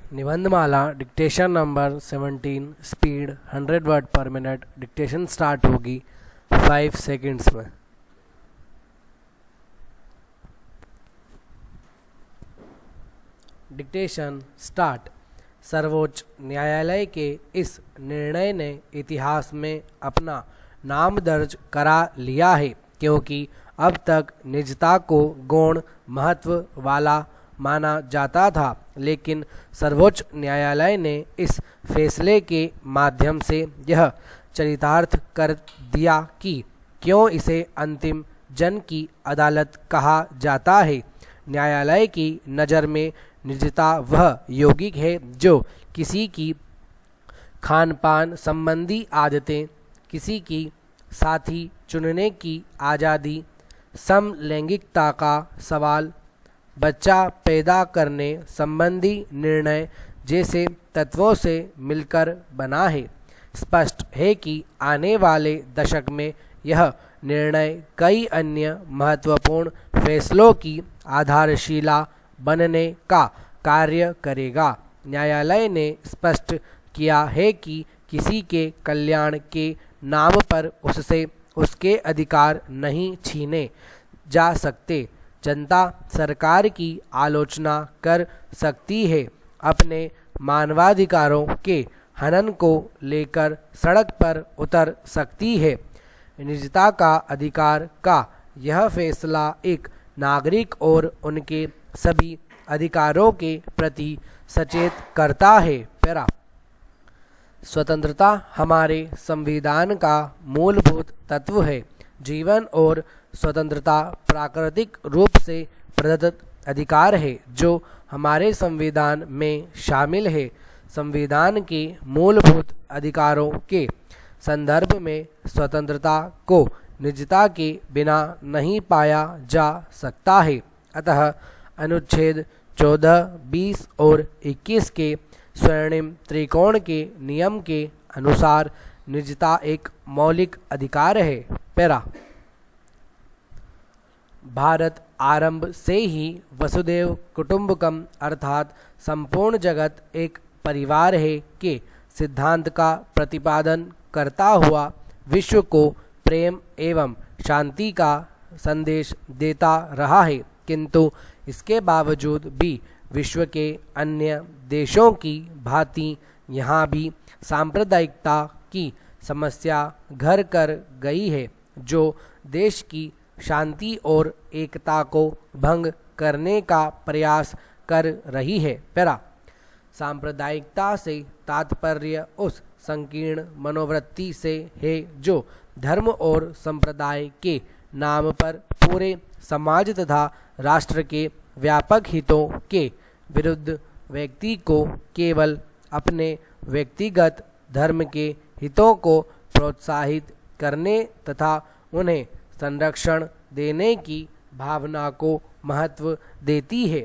Nibandhmala dictation number 17 speed 100 word per minute. Dictation start होगी 5 seconds में। Dictation start. सर्वोच्च न्यायालय के इस निर्णय ने इतिहास में अपना नाम दर्ज करा लिया है, क्योंकि अब तक निजता को गौण महत्व वाला माना जाता था, लेकिन सर्वोच्च न्यायालय ने इस फैसले के माध्यम से यह चरितार्थ कर दिया कि क्यों इसे अंतिम जन की अदालत कहा जाता है। न्यायालय की नज़र में निजता वह यौगिक है जो किसी की खान पान संबंधी आदतें, किसी की साथी चुनने की आज़ादी, समलैंगिकता का सवाल, बच्चा पैदा करने संबंधी निर्णय जैसे तत्वों से मिलकर बना है। स्पष्ट है कि आने वाले दशक में यह निर्णय कई अन्य महत्वपूर्ण फैसलों की आधारशिला बनने का कार्य करेगा। न्यायालय ने स्पष्ट किया है कि किसी के कल्याण के नाम पर उससे उसके अधिकार नहीं छीने जा सकते। जनता सरकार की आलोचना कर सकती है, अपने मानवाधिकारों के हनन को लेकर सड़क पर उतर सकती है। निजता का अधिकार का यह फैसला एक नागरिक और उनके सभी अधिकारों के प्रति सचेत करता है। पैरा। स्वतंत्रता हमारे संविधान का मूलभूत तत्व है। जीवन और स्वतंत्रता प्राकृतिक रूप से प्रदत्त अधिकार है जो हमारे संविधान में शामिल है। संविधान के मूलभूत अधिकारों के संदर्भ में स्वतंत्रता को निजता के बिना नहीं पाया जा सकता है। अतः अनुच्छेद 14, 20 और 21 के स्वर्णिम त्रिकोण के नियम के अनुसार निजता एक मौलिक अधिकार है। पैरा। भारत आरंभ से ही वसुदेव कुटुंबकम अर्थात संपूर्ण जगत एक परिवार है के सिद्धांत का प्रतिपादन करता हुआ विश्व को प्रेम एवं शांति का संदेश देता रहा है, किंतु इसके बावजूद भी विश्व के अन्य देशों की भांति यहाँ भी सांप्रदायिकता की समस्या घर कर गई है, जो देश की शांति और एकता को भंग करने का प्रयास कर रही है। पैरा। सांप्रदायिकता से तात्पर्य उस संकीर्ण मनोवृत्ति से है जो धर्म और संप्रदाय के नाम पर पूरे समाज तथा राष्ट्र के व्यापक हितों के विरुद्ध व्यक्ति को केवल अपने व्यक्तिगत धर्म के हितों को प्रोत्साहित करने तथा उन्हें संरक्षण देने की भावना को महत्व देती है।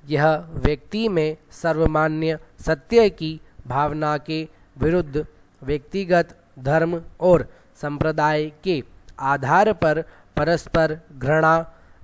यह व्यक्ति में सर्वमान्य सत्य की भावना के विरुद्ध व्यक्तिगत धर्म और संप्रदाय के आधार पर परस्पर घृणा,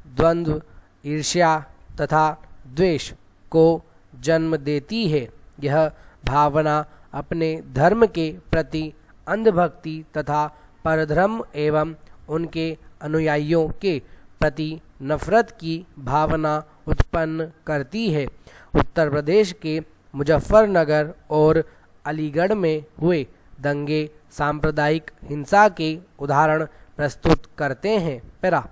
द्वंद्व, ईर्ष्या तथा द्वेष को जन्म देती है। यह भावना अपने धर्म के प्रति अंधभक्ति तथा परधर्म एवं उनके अनुयायियों के प्रति नफरत की भावना उत्पन्न करती है। उत्तर प्रदेश के मुजफ्फरनगर और अलीगढ़ में हुए दंगे सांप्रदायिक हिंसा के उदाहरण प्रस्तुत करते हैं। पैरा।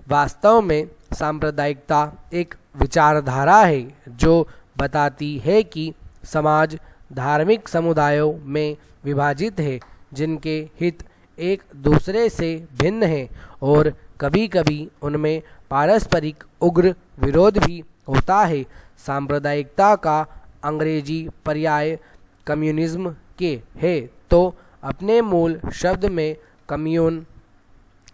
वास्तव में सांप्रदायिकता एक विचारधारा है जो बताती है कि समाज धार्मिक समुदायों में विभाजित है, जिनके हित एक दूसरे से भिन्न हैं और कभी कभी उनमें पारस्परिक उग्र विरोध भी होता है। सांप्रदायिकता का अंग्रेजी पर्याय कम्युनिज्म के है, तो अपने मूल शब्द में कम्यून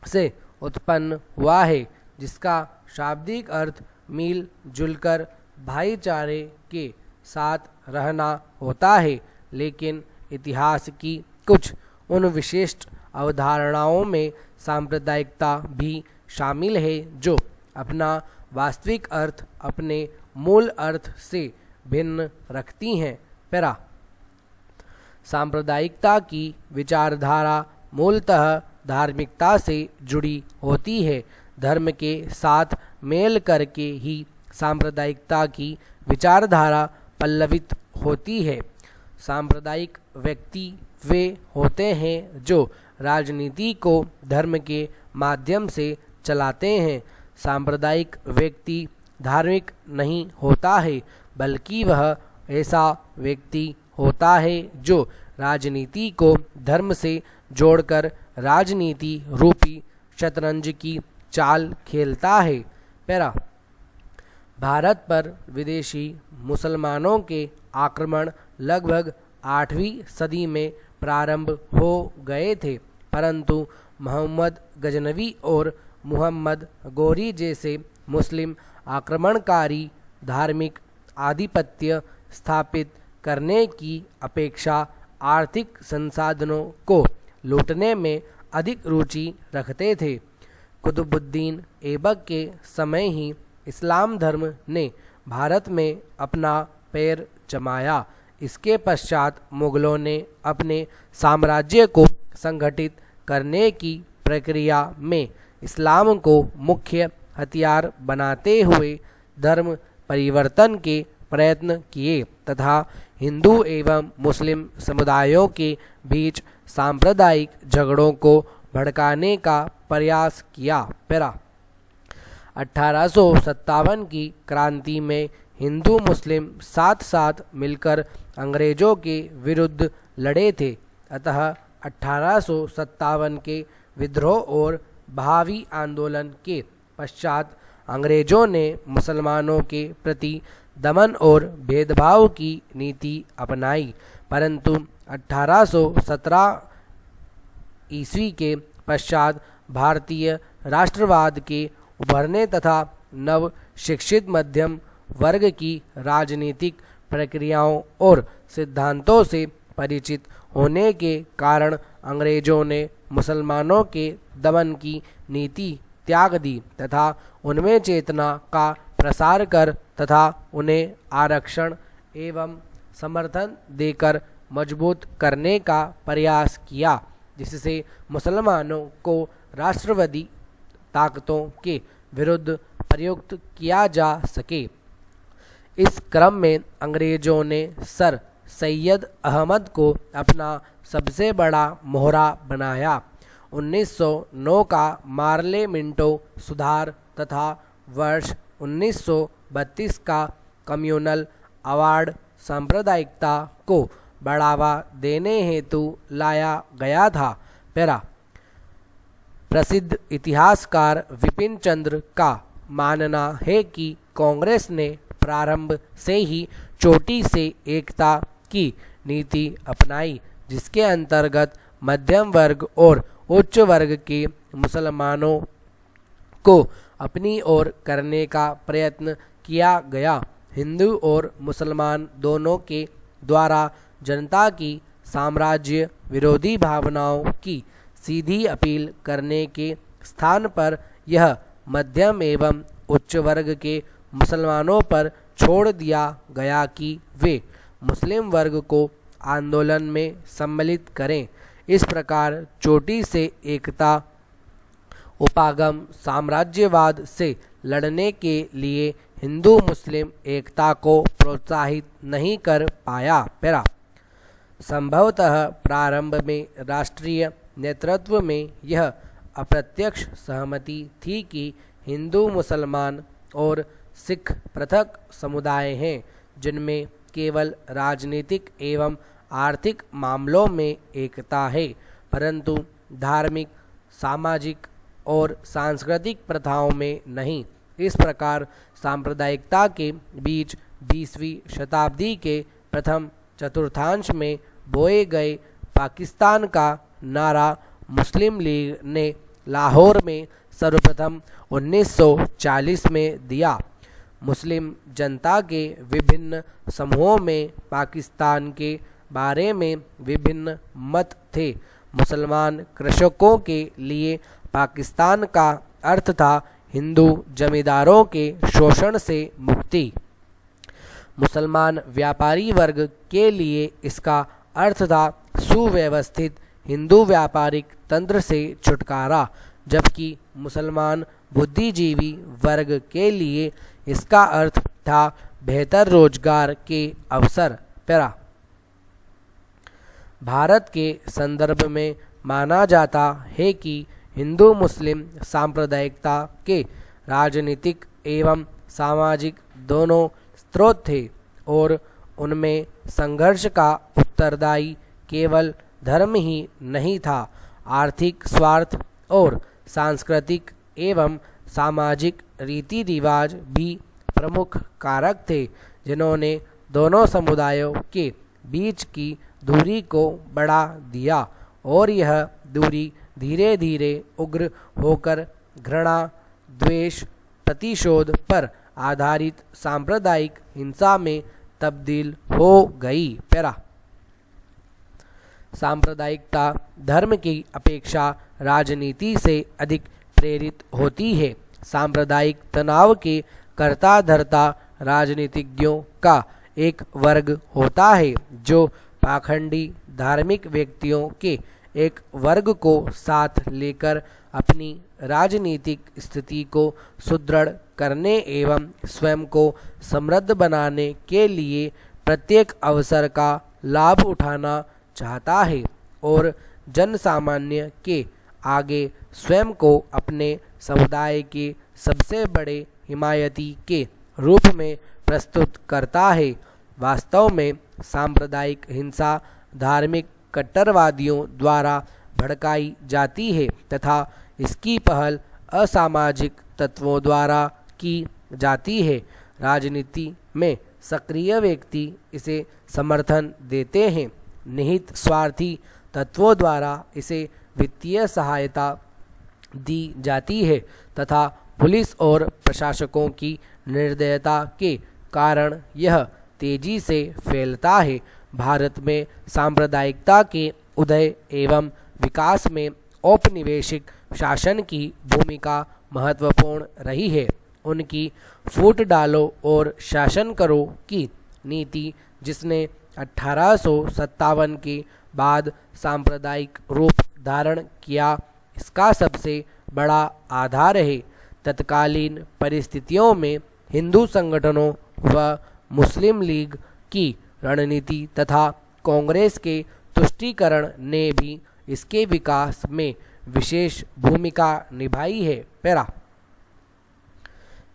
से उत्पन्न हुआ है, जिसका शाब्दिक अर्थ मिल जुलकर भाईचारे के साथ रहना होता है। लेकिन इतिहास की कुछ उन विशिष्ट अवधारणाओं में सांप्रदायिकता भी शामिल है जो अपना वास्तविक अर्थ अपने मूल अर्थ से भिन्न रखती हैं। पैरा सांप्रदायिकता की विचारधारा मूलतः धार्मिकता से जुड़ी होती है। धर्म के साथ मेल करके ही सांप्रदायिकता की विचारधारा पल्लवित होती है। सांप्रदायिक व्यक्ति वे होते हैं जो राजनीति को धर्म के माध्यम से चलाते हैं। सांप्रदायिक व्यक्ति धार्मिक नहीं होता है, बल्कि वह ऐसा व्यक्ति होता है जो राजनीति को धर्म से जोड़कर राजनीति रूपी शतरंज की चाल खेलता है। पैरा भारत पर विदेशी मुसलमानों के आक्रमण लगभग 8वीं सदी में प्रारंभ हो गए थे, परंतु मोहम्मद गजनवी और मुहम्मद गोरी जैसे मुस्लिम आक्रमणकारी धार्मिक आधिपत्य स्थापित करने की अपेक्षा आर्थिक संसाधनों को लूटने में अधिक रुचि रखते थे। कुतुबुद्दीन ऐबक के समय ही इस्लाम धर्म ने भारत में अपना पैर जमाया। इसके पश्चात मुगलों ने अपने साम्राज्य को संगठित करने की प्रक्रिया में इस्लाम को मुख्य हथियार बनाते हुए धर्म परिवर्तन के प्रयत्न किए तथा हिंदू एवं मुस्लिम समुदायों के बीच सांप्रदायिक झगड़ों को भड़काने का प्रयास किया। पैरा 1857 की क्रांति में हिंदू मुस्लिम साथ साथ मिलकर अंग्रेजों के विरुद्ध लड़े थे, अतः 1857 के विद्रोह और भावी आंदोलन के पश्चात अंग्रेजों ने मुसलमानों के प्रति दमन और भेदभाव की नीति अपनाई, परंतु 1817 ईस्वी के पश्चात भारतीय राष्ट्रवाद के उभरने तथा नव शिक्षित मध्यम वर्ग की राजनीतिक प्रक्रियाओं और सिद्धांतों से परिचित होने के कारण अंग्रेजों ने मुसलमानों के दमन की नीति त्याग दी तथा उनमें चेतना का प्रसार कर तथा उन्हें आरक्षण एवं समर्थन देकर मजबूत करने का प्रयास किया, जिससे मुसलमानों को राष्ट्रवादी ताकतों के विरुद्ध प्रयुक्त किया जा सके। इस क्रम में अंग्रेजों ने सर सैयद अहमद को अपना सबसे बड़ा मोहरा बनाया। 1909 का मार्ले मिंटो सुधार तथा वर्ष 1932 का कम्युनल अवार्ड सांप्रदायिकता को बढ़ावा देने हेतु लाया गया था। पैरा प्रसिद्ध इतिहासकार विपिन चंद्र का मानना है कि कांग्रेस ने प्रारंभ से ही चोटी से एकता की नीति अपनाई, जिसके अंतर्गत मध्यम वर्ग और उच्च वर्ग के मुसलमानों को अपनी ओर करने का प्रयत्न किया गया। हिंदू और मुसलमान दोनों के द्वारा जनता की साम्राज्य विरोधी भावनाओं की सीधी अपील करने के स्थान पर यह मध्यम एवं उच्च वर्ग के मुसलमानों पर छोड़ दिया गया कि वे मुस्लिम वर्ग को आंदोलन में सम्मिलित करें। इस प्रकार चोटी से एकता उपागम साम्राज्यवाद से लड़ने के लिए हिंदू मुस्लिम एकता को प्रोत्साहित नहीं कर पाया। पैरा संभवतः प्रारंभ में राष्ट्रीय नेतृत्व में यह अप्रत्यक्ष सहमति थी कि हिंदू मुसलमान और सिख पृथक समुदाय हैं, जिनमें केवल राजनीतिक एवं आर्थिक मामलों में एकता है, परंतु धार्मिक, सामाजिक और सांस्कृतिक प्रथाओं में नहीं। इस प्रकार सांप्रदायिकता के बीच 20वीं शताब्दी के प्रथम चतुर्थांश में बोए गए पाकिस्तान का नारा मुस्लिम लीग ने लाहौर में सर्वप्रथम 1940 में दिया। मुस्लिम जनता के विभिन्न समूहों में पाकिस्तान के बारे में विभिन्न मत थे। मुसलमान कृषकों के लिए पाकिस्तान का अर्थ था हिंदू जमींदारों के शोषण से मुक्ति। मुसलमान व्यापारी वर्ग के लिए इसका अर्थ था सुव्यवस्थित हिंदू व्यापारिक तंत्र से छुटकारा, जबकि मुसलमान बुद्धिजीवी वर्ग के लिए इसका अर्थ था बेहतर रोजगार के अवसर। पैरा। भारत के संदर्भ में माना जाता है कि हिंदू मुस्लिम सांप्रदायिकता के राजनीतिक एवं सामाजिक दोनों स्रोत थे और उनमें संघर्ष का उत्तरदायी केवल धर्म ही नहीं था, आर्थिक स्वार्थ और सांस्कृतिक एवं सामाजिक रीति रिवाज भी प्रमुख कारक थे, जिन्होंने दोनों समुदायों के बीच की दूरी को बढ़ा दिया और यह दूरी धीरे धीरे उग्र होकर घृणा, द्वेष, प्रतिशोध पर आधारित सांप्रदायिक हिंसा में तब्दील हो गई। पैरा। सांप्रदायिकता धर्म की अपेक्षा राजनीति से अधिक प्रेरित होती है। सांप्रदायिक तनाव के कर्ता धर्ता राजनीतिज्ञों का एक वर्ग होता है जो पाखंडी धार्मिक व्यक्तियों के एक वर्ग को साथ लेकर अपनी राजनीतिक स्थिति को सुदृढ़ करने एवं स्वयं को समृद्ध बनाने के लिए प्रत्येक अवसर का लाभ उठाना चाहता है और जन सामान्य के आगे स्वयं को अपने समुदाय के सबसे बड़े हिमायती के रूप में प्रस्तुत करता है। वास्तव में सांप्रदायिक हिंसा धार्मिक कट्टरवादियों द्वारा भड़काई जाती है तथा इसकी पहल असामाजिक तत्वों द्वारा की जाती है। राजनीति में सक्रिय व्यक्ति इसे समर्थन देते हैं, निहित स्वार्थी तत्वों द्वारा इसे वित्तीय सहायता दी जाती है तथा पुलिस और प्रशासकों की निर्दयता के कारण यह तेजी से फैलता है। भारत में सांप्रदायिकता के उदय एवं विकास में औपनिवेशिक शासन की भूमिका महत्वपूर्ण रही है। उनकी फूट डालो और शासन करो की नीति, जिसने 1857 के बाद सांप्रदायिक रूप धारण किया, इसका सबसे बड़ा आधार है। तत्कालीन परिस्थितियों में हिंदू संगठनों व मुस्लिम लीग की रणनीति तथा कांग्रेस के तुष्टीकरण ने भी इसके विकास में विशेष भूमिका निभाई है। पैरा।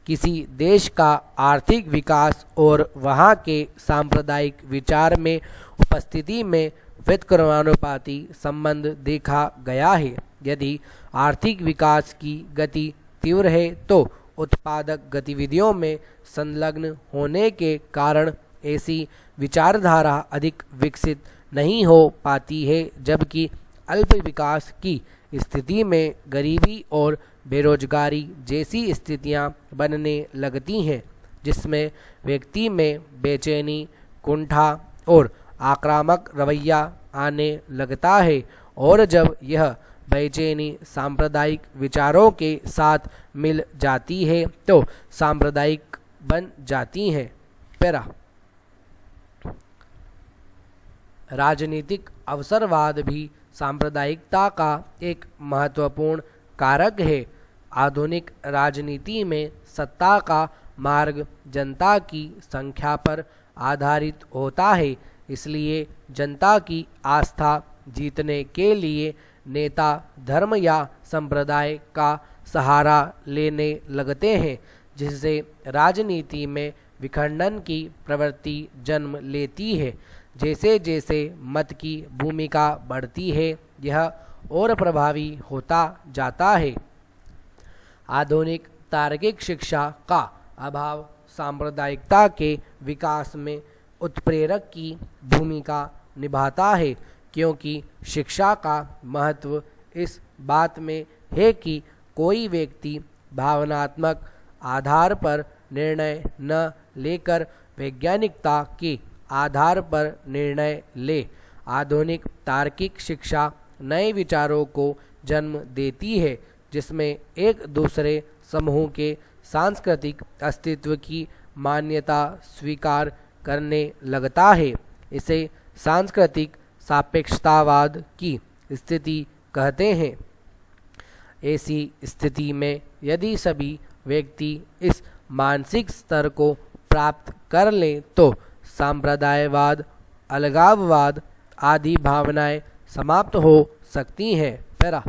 किसी देश का आर्थिक विकास और वहाँ के सांप्रदायिक विचार में उपस्थिति में व्युत्क्रमानुपाती संबंध देखा गया है। यदि आर्थिक विकास की गति तीव्र है तो उत्पादक गतिविधियों में संलग्न होने के कारण ऐसी विचारधारा अधिक विकसित नहीं हो पाती है, जबकि अल्प विकास की स्थिति में गरीबी और बेरोजगारी जैसी स्थितियां बनने लगती हैं, जिसमें व्यक्ति में बेचैनी, कुंठा और आक्रामक रवैया आने लगता है और जब यह बेचैनी सांप्रदायिक विचारों के साथ मिल जाती है तो सांप्रदायिक बन जाती हैं। पैरा। राजनीतिक अवसरवाद भी सांप्रदायिकता का एक महत्वपूर्ण कारक है। आधुनिक राजनीति में सत्ता का मार्ग जनता की संख्या पर आधारित होता है, इसलिए जनता की आस्था जीतने के लिए नेता धर्म या संप्रदाय का सहारा लेने लगते हैं, जिससे राजनीति में विखंडन की प्रवृत्ति जन्म लेती है। जैसे जैसे मत की भूमिका बढ़ती है, यह और प्रभावी होता जाता है। आधुनिक तार्किक शिक्षा का अभाव सांप्रदायिकता के विकास में उत्प्रेरक की भूमिका निभाता है, क्योंकि शिक्षा का महत्व इस बात में है कि कोई व्यक्ति भावनात्मक आधार पर निर्णय न लेकर वैज्ञानिकता के आधार पर निर्णय ले। आधुनिक तार्किक शिक्षा नए विचारों को जन्म देती है, जिसमें एक दूसरे समूह के सांस्कृतिक अस्तित्व की मान्यता स्वीकार करने लगता है। इसे सांस्कृतिक सापेक्षतावाद की स्थिति कहते हैं। ऐसी स्थिति में यदि सभी व्यक्ति इस मानसिक स्तर को प्राप्त कर लें तो सांप्रदायवाद, अलगाववाद आदि भावनाएं समाप्त हो सकती हैं। पैरा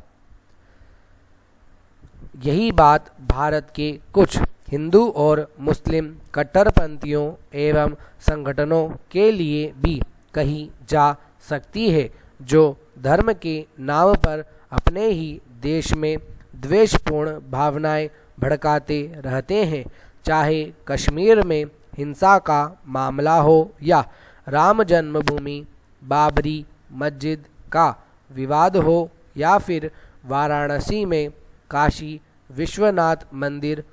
यही बात भारत के कुछ हिंदू और मुस्लिम कट्टरपंथियों एवं संगठनों के लिए भी कही जा सकती है, जो धर्म के नाम पर अपने ही देश में द्वेषपूर्ण भावनाएं भड़काते रहते हैं। चाहे कश्मीर में हिंसा का मामला हो या राम जन्मभूमि बाबरी मस्जिद का विवाद हो या फिर वाराणसी में काशी विश्वनाथ मंदिर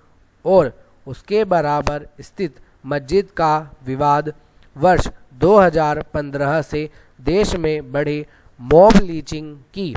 और उसके बराबर स्थित मस्जिद का विवाद। वर्ष 2015 से देश में बढ़े मॉब लिंचिंग की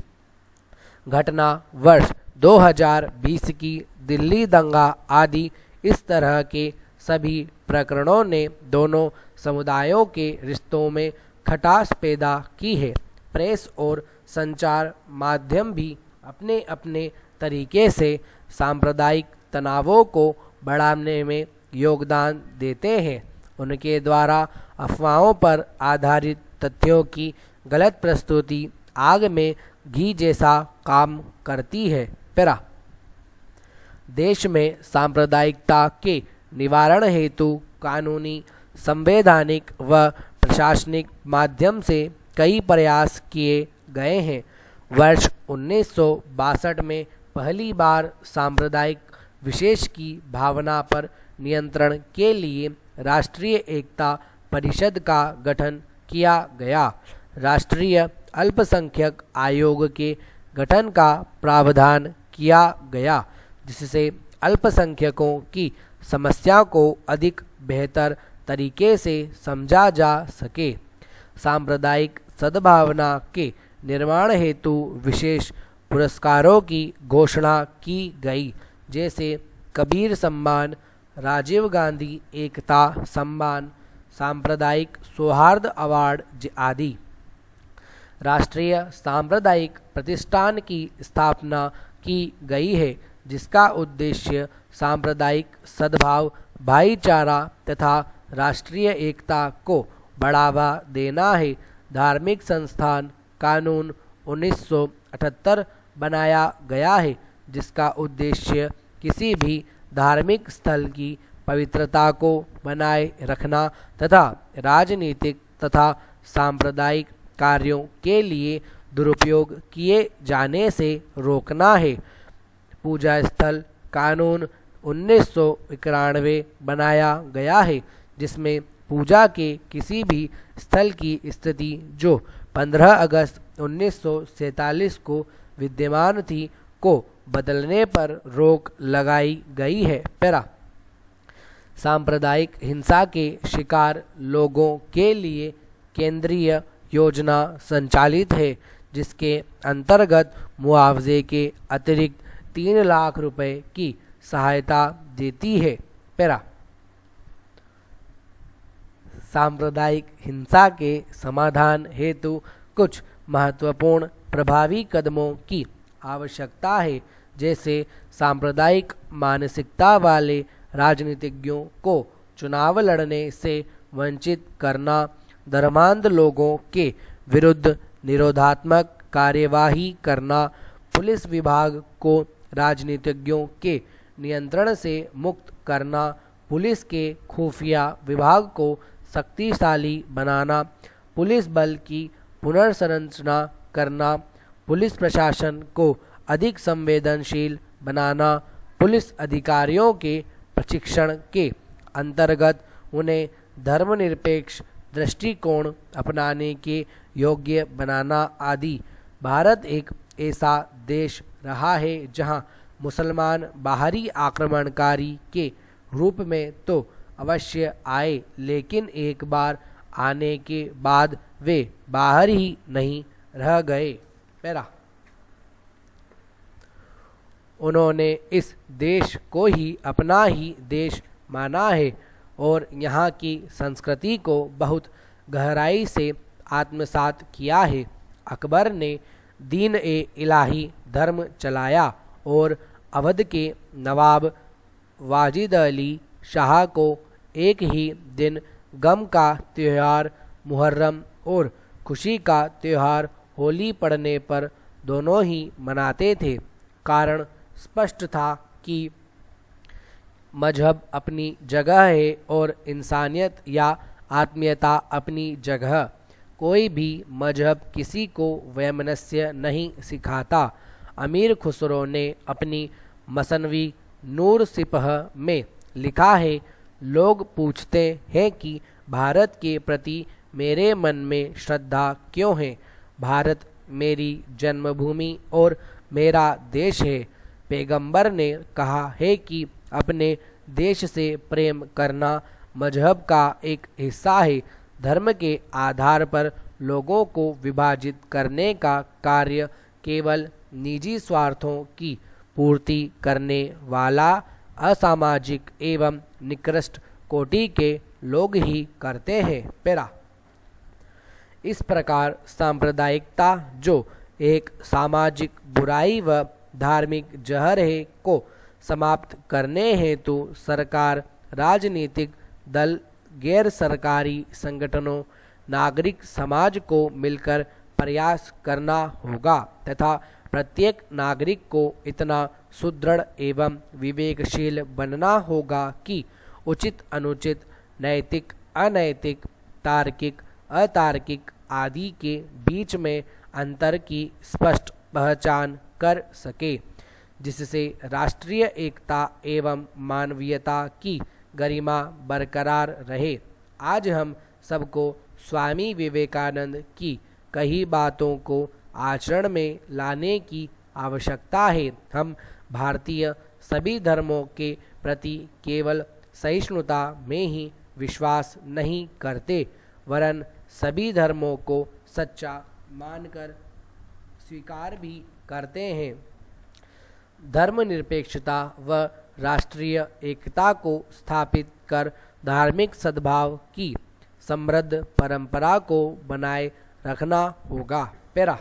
घटना, वर्ष 2020 की दिल्ली दंगा आदि इस तरह के सभी प्रकरणों ने दोनों समुदायों के रिश्तों में खटास पैदा की है। प्रेस और संचार माध्यम भी अपने अपने तरीके से सांप्रदायिक तनावों को बढ़ाने में योगदान देते हैं। उनके द्वारा अफवाहों पर आधारित तथ्यों की गलत प्रस्तुति आग में घी जैसा काम करती है। पैरा देश में सांप्रदायिकता के निवारण हेतु कानूनी, संवैधानिक व प्रशासनिक माध्यम से कई प्रयास किए गए हैं। वर्ष 1962 में पहली बार सांप्रदायिक विशेष की भावना पर नियंत्रण के लिए राष्ट्रीय एकता परिषद का गठन किया गया। राष्ट्रीय अल्पसंख्यक आयोग के गठन का प्रावधान किया गया, जिससे अल्पसंख्यकों की समस्या को अधिक बेहतर तरीके से समझा जा सके। सांप्रदायिक सद्भावना के निर्माण हेतु विशेष पुरस्कारों की घोषणा की गई, जैसे कबीर सम्मान, राजीव गांधी एकता सम्मान, सांप्रदायिक सौहार्द अवार्ड आदि। राष्ट्रीय सांप्रदायिक प्रतिष्ठान की स्थापना की गई है, जिसका उद्देश्य सांप्रदायिक सद्भाव, भाईचारा तथा राष्ट्रीय एकता को बढ़ावा देना है। धार्मिक संस्थान कानून 1978 बनाया गया है, जिसका उद्देश्य किसी भी धार्मिक स्थल की पवित्रता को बनाए रखना तथा राजनीतिक तथा सांप्रदायिक कार्यों के लिए दुरुपयोग किए जाने से रोकना है। पूजा स्थल कानून 1991 बनाया गया है, जिसमें पूजा के किसी भी स्थल की स्थिति जो 15 अगस्त 1947 को विद्यमान थी को बदलने पर रोक लगाई गई है। पैरा सांप्रदायिक हिंसा के शिकार लोगों के लिए केंद्रीय योजना संचालित है, जिसके अंतर्गत मुआवजे के अतिरिक्त 3 लाख रुपए की सहायता देती है। पैरा सांप्रदायिक हिंसा के समाधान हेतु कुछ महत्वपूर्ण प्रभावी कदमों की आवश्यकता है, जैसे सांप्रदायिक मानसिकता वाले राजनीतिज्ञों को चुनाव लड़ने से वंचित करना, धर्मांध लोगों के विरुद्ध निरोधात्मक कार्यवाही करना, पुलिस विभाग को राजनीतिज्ञों के नियंत्रण से मुक्त करना, पुलिस के खुफिया विभाग को शक्तिशाली बनाना, पुलिस बल की पुनर्संरचना करना, पुलिस प्रशासन को अधिक संवेदनशील बनाना, पुलिस अधिकारियों के प्रशिक्षण के अंतर्गत उन्हें धर्मनिरपेक्ष दृष्टिकोण अपनाने के योग्य बनाना आदि। भारत एक ऐसा देश रहा है जहां मुसलमान बाहरी आक्रमणकारी के रूप में तो अवश्य आए, लेकिन एक बार आने के बाद वे बाहर ही नहीं रह गए। पैरा उन्होंने इस देश को ही अपना ही देश माना है और यहाँ की संस्कृति को बहुत गहराई से आत्मसात किया है। अकबर ने दीन ए इलाही धर्म चलाया और अवध के नवाब वाजिद अली शाह को एक ही दिन गम का त्यौहार मुहर्रम और खुशी का त्यौहार होली पड़ने पर दोनों ही मनाते थे। कारण स्पष्ट था कि मजहब अपनी जगह है और इंसानियत या आत्मीयता अपनी जगह। कोई भी मजहब किसी को वैमनस्य नहीं सिखाता। अमीर खुसरो ने अपनी मसनवी नूर सिपह में लिखा है, लोग पूछते हैं कि भारत के प्रति मेरे मन में श्रद्धा क्यों है। भारत मेरी जन्मभूमि और मेरा देश है। पैगंबर ने कहा है कि अपने देश से प्रेम करना मजहब का एक हिस्सा है। धर्म के आधार पर लोगों को विभाजित करने का कार्य केवल निजी स्वार्थों की पूर्ति करने वाला असामाजिक एवं निकृष्ट कोटि के लोग ही करते हैं। पैरा इस प्रकार सांप्रदायिकता जो एक सामाजिक बुराई व धार्मिक जहर है को समाप्त करने हेतु सरकार, राजनीतिक दल, गैर सरकारी संगठनों, नागरिक समाज को मिलकर प्रयास करना होगा तथा प्रत्येक नागरिक को इतना सुदृढ़ एवं विवेकशील बनना होगा कि उचित अनुचित, नैतिक अनैतिक, तार्किक अतार्किक आदि के बीच में अंतर की स्पष्ट पहचान कर सके, जिससे राष्ट्रीय एकता एवं मानवीयता की गरिमा बरकरार रहे। आज हम सबको स्वामी विवेकानंद की कही बातों को आचरण में लाने की आवश्यकता है। हम भारतीय सभी धर्मों के प्रति केवल सहिष्णुता में ही विश्वास नहीं करते, वरन सभी धर्मों को सच्चा मानकर स्वीकार भी करते हैं। धर्मनिरपेक्षता व राष्ट्रीय एकता को स्थापित कर धार्मिक सद्भाव की समृद्ध परंपरा को बनाए रखना होगा। पैरा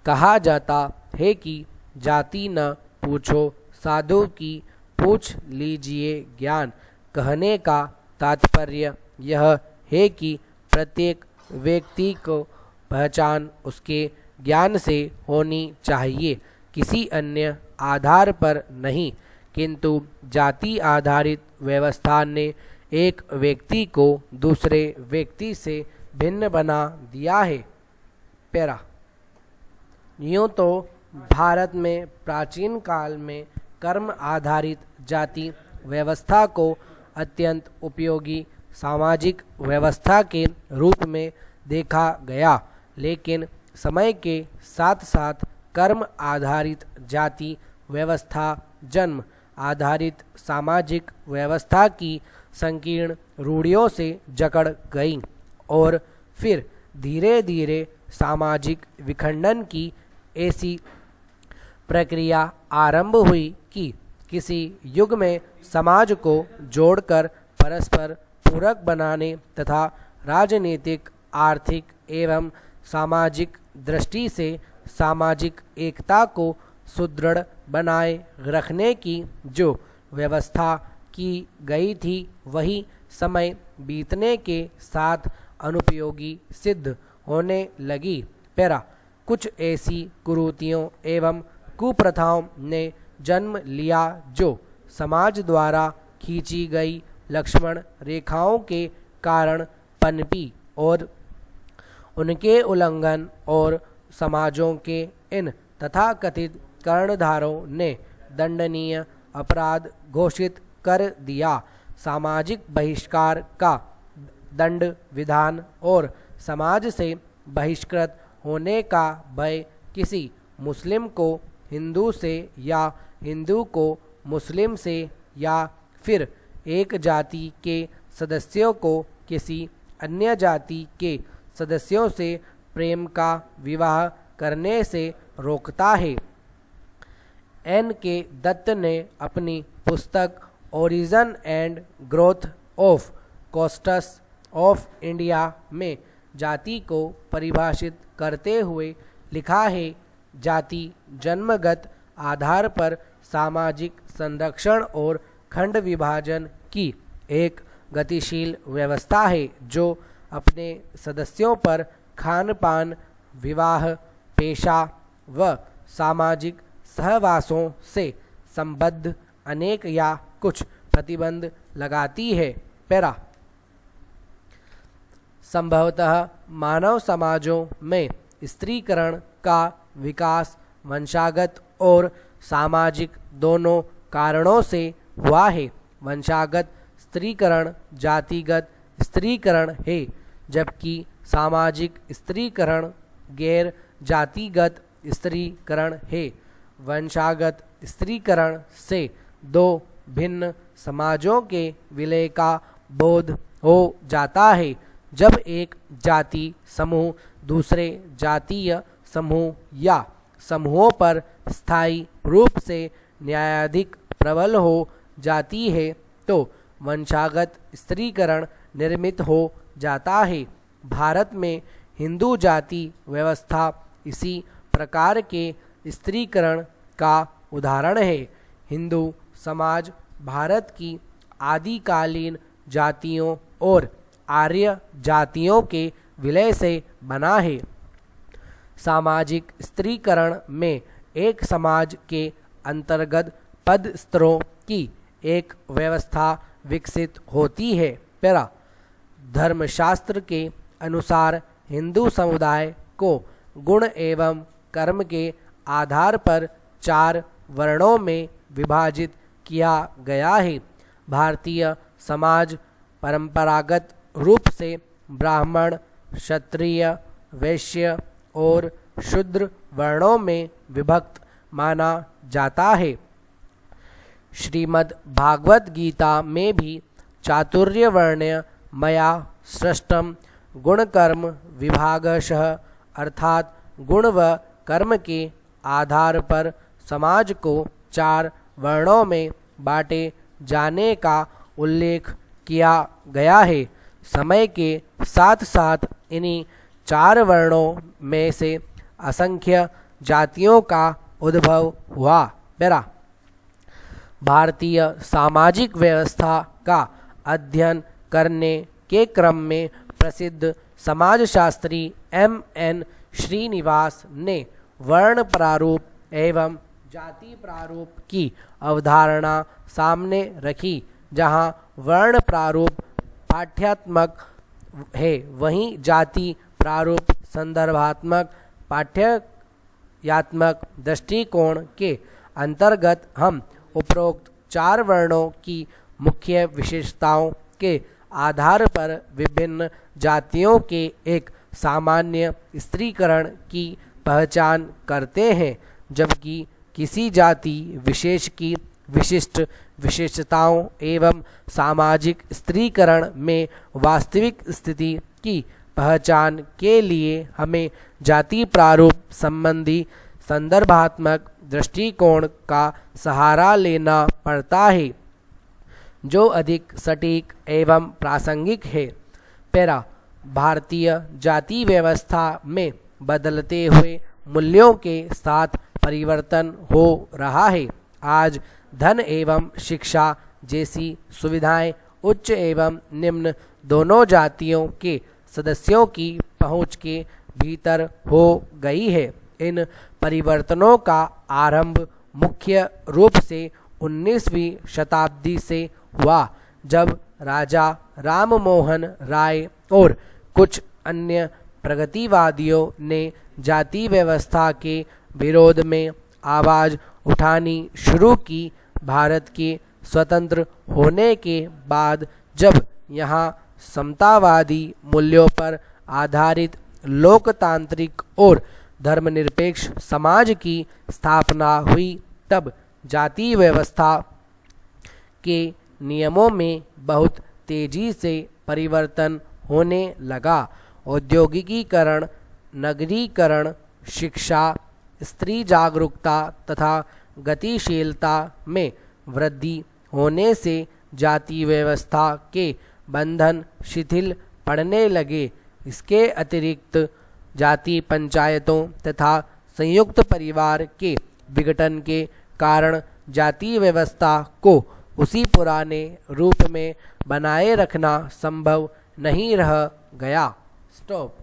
कहा जाता है कि जाति न पूछो साधु की पूछ लीजिए ज्ञान। कहने का तात्पर्य यह है कि प्रत्येक व्यक्ति को पहचान उसके ज्ञान से होनी चाहिए, किसी अन्य आधार पर नहीं। किंतु जाति आधारित व्यवस्था ने एक व्यक्ति को दूसरे व्यक्ति से भिन्न बना दिया है। पैरा यूँ तो भारत में प्राचीन काल में कर्म आधारित जाति व्यवस्था को अत्यंत उपयोगी सामाजिक व्यवस्था के रूप में देखा गया, लेकिन समय के साथ साथ कर्म आधारित जाति व्यवस्था जन्म आधारित सामाजिक व्यवस्था की संकीर्ण रूढ़ियों से जकड़ गई और फिर धीरे धीरे सामाजिक विखंडन की ऐसी प्रक्रिया आरंभ हुई कि किसी युग में समाज को जोड़कर परस्पर पूरक बनाने तथा राजनीतिक, आर्थिक एवं सामाजिक दृष्टि से सामाजिक एकता को सुदृढ़ बनाए रखने की जो व्यवस्था की गई थी वही समय बीतने के साथ अनुपयोगी सिद्ध होने लगी। पैरा कुछ ऐसी कुरीतियों एवं कुप्रथाओं ने जन्म लिया जो समाज द्वारा खींची गई लक्ष्मण रेखाओं के कारण पनपी और उनके उल्लंघन और समाजों के इन तथाकथित कर्णधारों ने दंडनीय अपराध घोषित कर दिया। सामाजिक बहिष्कार का दंड विधान और समाज से बहिष्कृत होने का भय किसी मुस्लिम को हिंदू से या हिंदू को मुस्लिम से या फिर एक जाति के सदस्यों को किसी अन्य जाति के सदस्यों से प्रेम का विवाह करने से रोकता है। एन के दत्त ने अपनी पुस्तक origin and growth of costs of India में जाति को परिभाषित करते हुए लिखा है, जाति जन्मगत आधार पर सामाजिक संरक्षण और खंड विभाजन की एक गतिशील व्यवस्था है जो अपने सदस्यों पर खान पान, विवाह, पेशा व सामाजिक सहवासों से संबद्ध अनेक या कुछ प्रतिबंध लगाती है। पैरा संभवतः मानव समाजों में स्त्रीकरण का विकास वंशागत और सामाजिक दोनों कारणों से हुआ है। वंशागत स्त्रीकरण जातिगत स्त्रीकरण है, जबकि सामाजिक स्त्रीकरण गैर जातिगत स्त्रीकरण है। वंशागत स्त्रीकरण से दो भिन्न समाजों के विलय का बोध हो जाता है, जब एक जाति समूह दूसरे जातीय समूह या समूहों पर स्थायी रूप से न्यायाधिक प्रबल हो जाती है, तो वंशागत स्त्रीकरण निर्मित हो जाता है। भारत में हिंदू जाति व्यवस्था इसी प्रकार के स्त्रीकरण का उदाहरण है। हिंदू समाज भारत की आदिकालीन जातियों और आर्य जातियों के विलय से बना है। सामाजिक स्त्रीकरण में एक समाज के अंतर्गत पद स्तरों की एक व्यवस्था विकसित होती है। पैरा धर्मशास्त्र के अनुसार हिंदू समुदाय को गुण एवं कर्म के आधार पर 4 वर्णों में विभाजित किया गया है। भारतीय समाज परंपरागत रूप से ब्राह्मण, क्षत्रिय, वैश्य और शूद्र वर्णों में विभक्त माना जाता है। श्रीमद् भागवत गीता में भी चातुर्यवर्ण्य मया सृष्टम गुणकर्म विभागशः अर्थात गुण व कर्म के आधार पर समाज को 4 वर्णों में बांटे जाने का उल्लेख किया गया है। समय के साथ साथ इन्हीं 4 वर्णों में से असंख्य जातियों का उद्भव हुआ। पैरा भारतीय सामाजिक व्यवस्था का अध्ययन करने के क्रम में प्रसिद्ध समाजशास्त्री M.N. श्रीनिवास ने वर्ण प्रारूप एवं जाति प्रारूप की अवधारणा सामने रखी। जहां वर्ण प्रारूप पाठ्यात्मक है, वहीं जाति प्रारूप संदर्भात्मक पाठ्यात्मक दृष्टिकोण के अंतर्गत हम उपरोक्त 4 वर्णों की मुख्य विशेषताओं के आधार पर विभिन्न जातियों के एक सामान्य स्त्रीकरण की पहचान करते हैं, जबकि किसी जाति विशेष की विशिष्ट विशेषताओं एवं सामाजिक स्त्रीकरण में वास्तविक स्थिति की पहचान के लिए हमें जाति प्रारूप संबंधी संदर्भात्मक दृष्टिकोण का सहारा लेना पड़ता है, जो अधिक सटीक एवं प्रासंगिक है। पैरा भारतीय जाति व्यवस्था में बदलते हुए मूल्यों के साथ परिवर्तन हो रहा है। आज धन एवं शिक्षा जैसी सुविधाएं उच्च एवं निम्न दोनों जातियों के सदस्यों की पहुंच के भीतर हो गई है। इन परिवर्तनों का आरंभ मुख्य रूप से 19वीं शताब्दी से हुआ, जब राजा राममोहन राय और कुछ अन्य प्रगतिवादियों ने जाति व्यवस्था के विरोध में आवाज़ उठानी शुरू की। भारत के स्वतंत्र होने के बाद जब यहाँ समतावादी मूल्यों पर आधारित लोकतांत्रिक और धर्मनिरपेक्ष समाज की स्थापना हुई, तब जाति व्यवस्था के नियमों में बहुत तेजी से परिवर्तन होने लगा। औद्योगिकीकरण, नगरीकरण, शिक्षा, स्त्री जागरूकता तथा गतिशीलता में वृद्धि होने से जाति व्यवस्था के बंधन शिथिल पड़ने लगे। इसके अतिरिक्त जाति पंचायतों तथा संयुक्त परिवार के विघटन के कारण जाति व्यवस्था को उसी पुराने रूप में बनाए रखना संभव नहीं रह गया। स्टॉप।